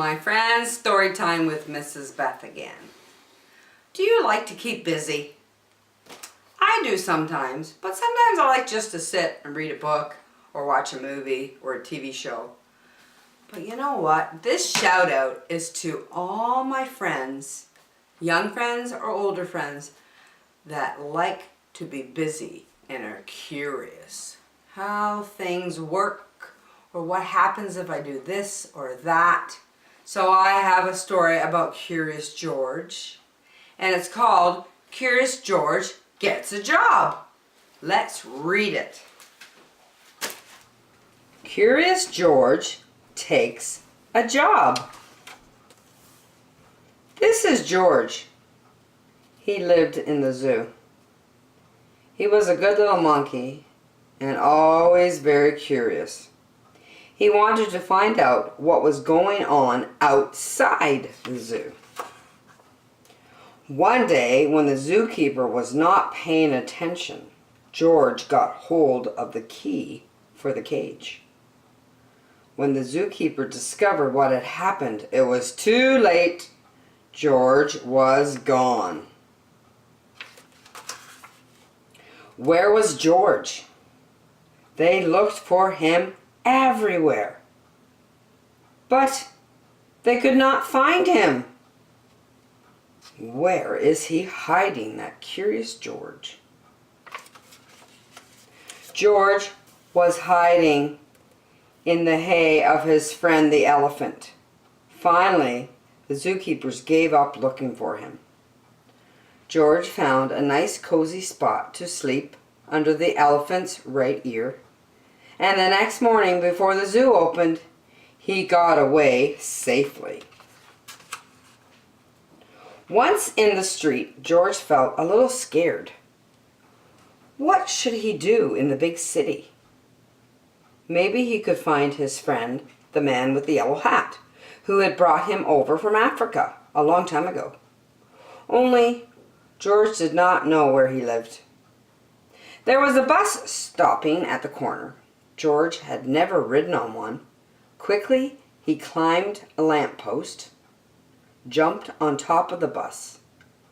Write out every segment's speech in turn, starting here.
my friends, story time with Mrs. Beth again. Do you like to keep busy? I do sometimes, but sometimes I like just to sit and read a book or watch a movie or a TV show. But you know what? This shout out is to all my friends, young friends or older friends, that like to be busy and are curious how things work or what happens if I do this or that. So I have a story about Curious George, and it's called Curious George Gets a Job. Let's read it. Curious George takes a job. This is George. He lived in the zoo. He was a good little monkey and always very curious. He wanted to find out what was going on outside the zoo. One day, when the zookeeper was not paying attention, George got hold of the key for the cage. When the zookeeper discovered what had happened, it was too late. George was gone. Where was George? They looked for him everywhere, but they could not find him. Where is he hiding, that curious George? George was hiding in the hay of his friend the elephant. Finally, the zookeepers gave up looking for him. George found a nice cozy spot to sleep under the elephant's right ear. And the next morning, before the zoo opened, he got away safely. Once in the street, George felt a little scared. What should he do in the big city? Maybe he could find his friend, the man with the yellow hat, who had brought him over from Africa a long time ago. Only George did not know where he lived. There was a bus stopping at the corner. George had never ridden on one. Quickly, he climbed a lamppost, jumped on top of the bus,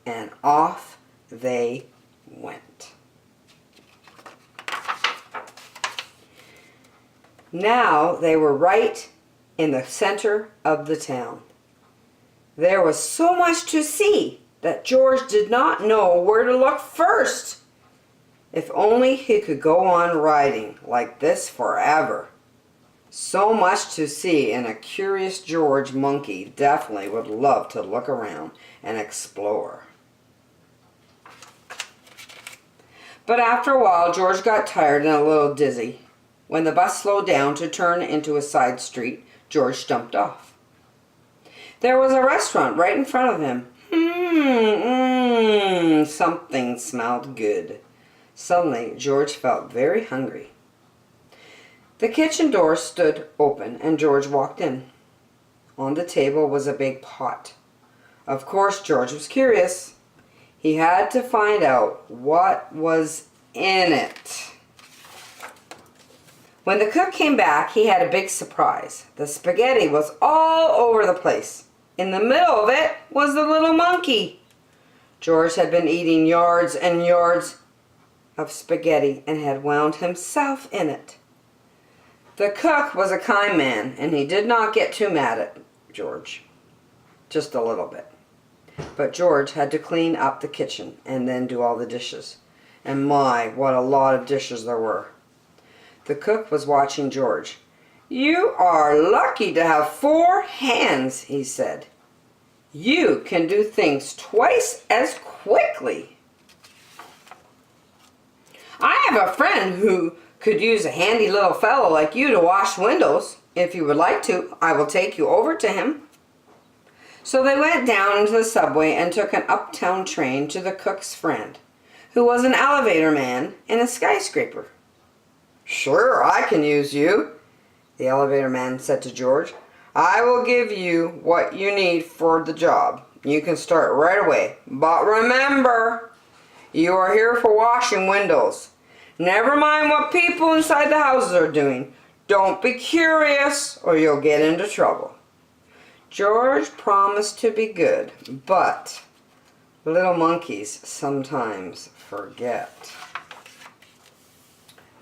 and off they went. Now they were right in the center of the town. There was so much to see that George did not know where to look first. If only he could go on riding like this forever. So much to see, and a curious George monkey definitely would love to look around and explore. But after a while, George got tired and a little dizzy. When the bus slowed down to turn into a side street, George jumped off. There was a restaurant right in front of him. Something smelled good. Suddenly, George felt very hungry. The kitchen door stood open and George walked in. On the table was a big pot. Of course, George was curious. He had to find out what was in it. When the cook came back, he had a big surprise. The spaghetti was all over the place. In the middle of it was the little monkey. George had been eating yards and yards of spaghetti and had wound himself in it. The cook was a kind man, and he did not get too mad at George. Just a little bit. But George had to clean up the kitchen and then do all the dishes. And my, what a lot of dishes there were. The cook was watching George. "You are lucky to have 4 hands," he said. "You can do things twice as quickly." "I have a friend who could use a handy little fellow like you to wash windows. If you would like to, I will take you over to him." So they went down into the subway and took an uptown train to the cook's friend, who was an elevator man in a skyscraper. "Sure, I can use you," the elevator man said to George. "I will give you what you need for the job. You can start right away. But remember, you are here for washing windows. Never mind what people inside the houses are doing. Don't be curious or you'll get into trouble." George promised to be good, but little monkeys sometimes forget.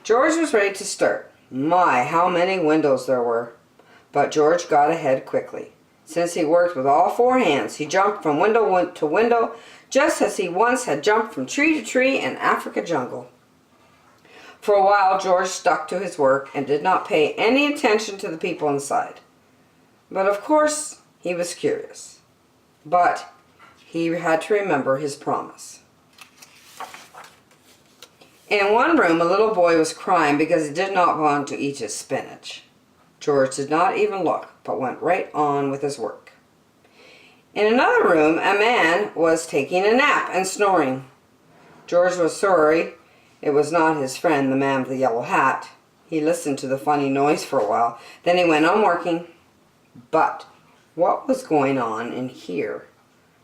George was ready to start. My, how many windows there were! But George got ahead quickly. Since he worked with all four hands, he jumped from window to window, just as he once had jumped from tree to tree in Africa jungle. For a while, George stuck to his work and did not pay any attention to the people inside. But of course, he was curious. But he had to remember his promise. In one room, a little boy was crying because he did not want to eat his spinach. George did not even look, but went right on with his work. In another room, a man was taking a nap and snoring. George was sorry it was not his friend, the man with the yellow hat. He listened to the funny noise for a while, then he went on working. But what was going on in here?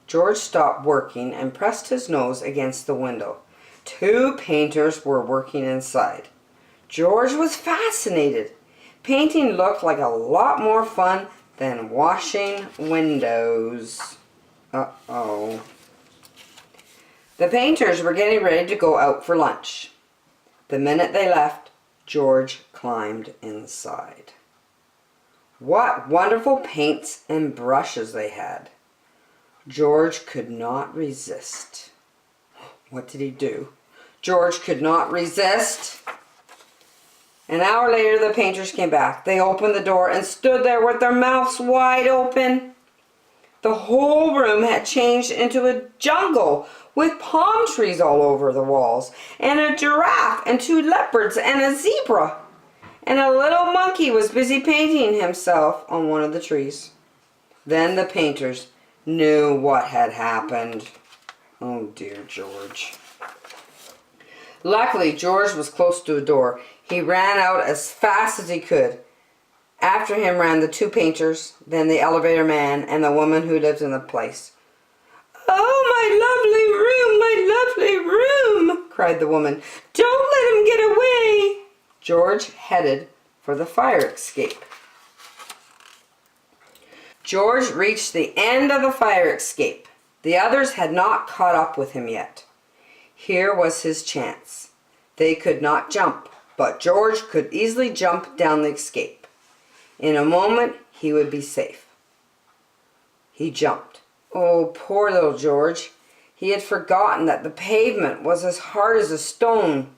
George stopped working and pressed his nose against the window. Two painters were working inside. George was fascinated. Painting looked like a lot more fun than washing windows. Uh-oh. The painters were getting ready to go out for lunch. The minute they left, George climbed inside. What wonderful paints and brushes they had. George could not resist. What did he do? George could not resist. An hour later, the painters came back. They opened the door and stood there with their mouths wide open. The whole room had changed into a jungle with palm trees all over the walls, and a giraffe and two leopards and a zebra. And a little monkey was busy painting himself on one of the trees. Then the painters knew what had happened. Oh dear, George. Luckily, George was close to a door. He ran out as fast as he could. After him ran the two painters, then the elevator man and the woman who lived in the place. "Oh, my lovely room, cried the woman. "Don't let him get away." George headed for the fire escape. George reached the end of the fire escape. The others had not caught up with him yet. Here was his chance. They could not jump, but George could easily jump down the escape. In a moment, he would be safe. He jumped. Oh, poor little George. He had forgotten that the pavement was as hard as a stone,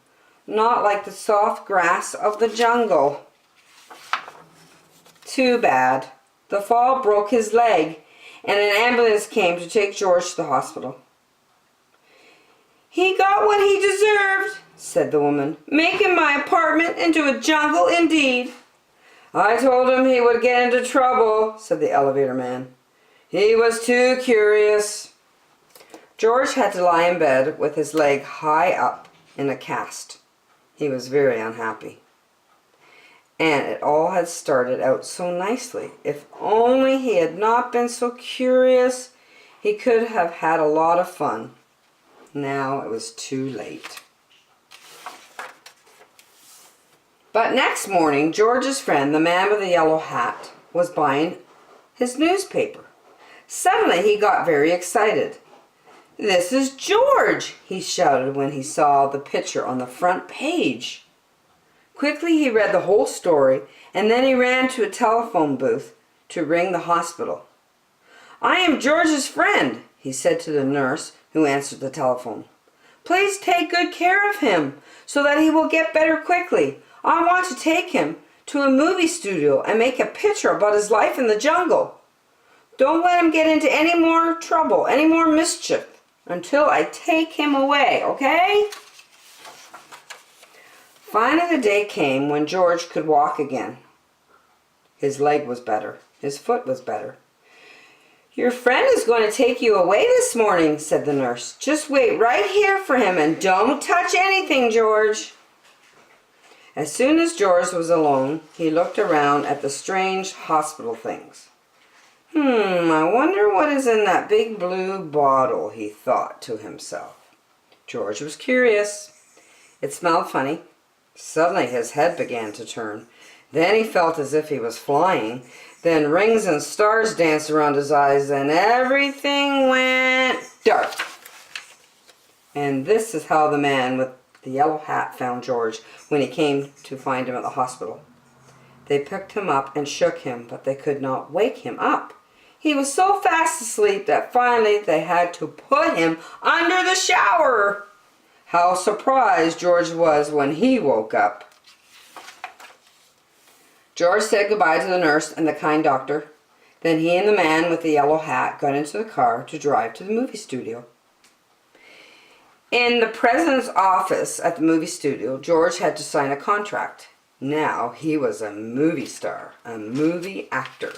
not like the soft grass of the jungle. Too bad. The fall broke his leg, and an ambulance came to take George to the hospital. "He got what he deserved," said the woman, "making my apartment into a jungle indeed." "I told him he would get into trouble," said the elevator man. "He was too curious." George had to lie in bed with his leg high up in a cast. He was very unhappy. And it all had started out so nicely. If only he had not been so curious, he could have had a lot of fun. Now it was too late. But next morning, George's friend, the man with the yellow hat, was buying his newspaper. Suddenly, he got very excited. "This is George!" he shouted when he saw the picture on the front page. Quickly, he read the whole story, and then he ran to a telephone booth to ring the hospital. "I am George's friend," he said to the nurse who answered the telephone. "Please take good care of him so that he will get better quickly. I want to take him to a movie studio and make a picture about his life in the jungle. Don't let him get into any more trouble, any more mischief, until I take him away, okay?" Finally, the day came when George could walk again. His leg was better. His foot was better. "Your friend is going to take you away this morning," said the nurse. "Just wait right here for him and don't touch anything, George." As soon as George was alone, he looked around at the strange hospital things. I wonder what is in that big blue bottle," he thought to himself. George was curious. It smelled funny. Suddenly his head began to turn. Then he felt as if he was flying. Then rings and stars danced around his eyes, and everything went dark. And this is how the man with the yellow hat found George when he came to find him at the hospital. They picked him up and shook him, but they could not wake him up. He was so fast asleep that finally they had to put him under the shower. How surprised George was when he woke up. George said goodbye to the nurse and the kind doctor. Then he and the man with the yellow hat got into the car to drive to the movie studio. In the president's office at the movie studio, George had to sign a contract. Now he was a movie star, a movie actor.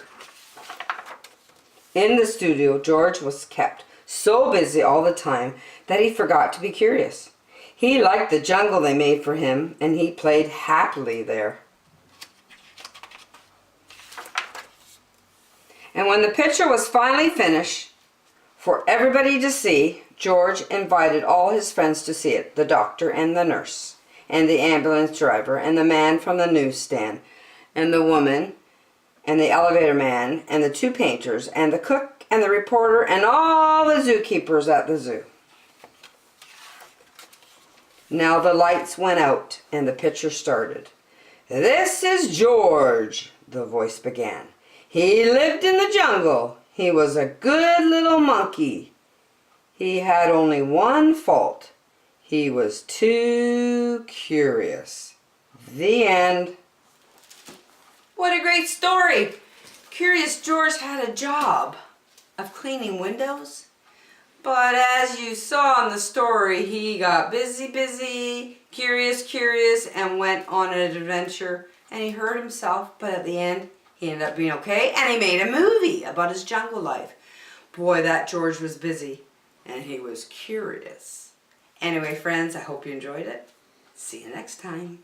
In the studio, George was kept so busy all the time that he forgot to be curious. He liked the jungle they made for him, and he played happily there. And when the picture was finally finished, for everybody to see, George invited all his friends to see it, the doctor and the nurse, and the ambulance driver, and the man from the newsstand, and the woman, and the elevator man, and the 2 painters, and the cook, and the reporter, and all the zookeepers at the zoo. Now the lights went out, and the picture started. "This is George," the voice began. "He lived in the jungle. He was a good little monkey. He had only one fault. He was too curious." The end. What a great story! Curious George had a job of cleaning windows. But as you saw in the story, he got busy, curious, and went on an adventure. And he hurt himself, but at the end, he ended up being okay, and he made a movie about his jungle life. Boy, that George was busy, and he was curious. Anyway, friends, I hope you enjoyed it. See you next time.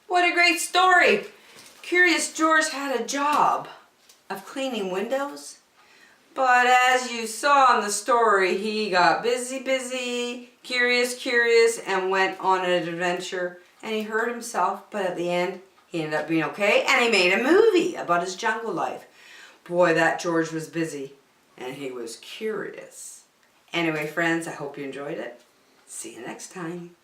What a great story! Curious George had a job of cleaning windows. But as you saw in the story, he got busy, curious, and went on an adventure. And he hurt himself, but at the end, he ended up being okay. And he made a movie about his jungle life. Boy, that George was busy, and he was curious. Anyway, friends, I hope you enjoyed it. See you next time.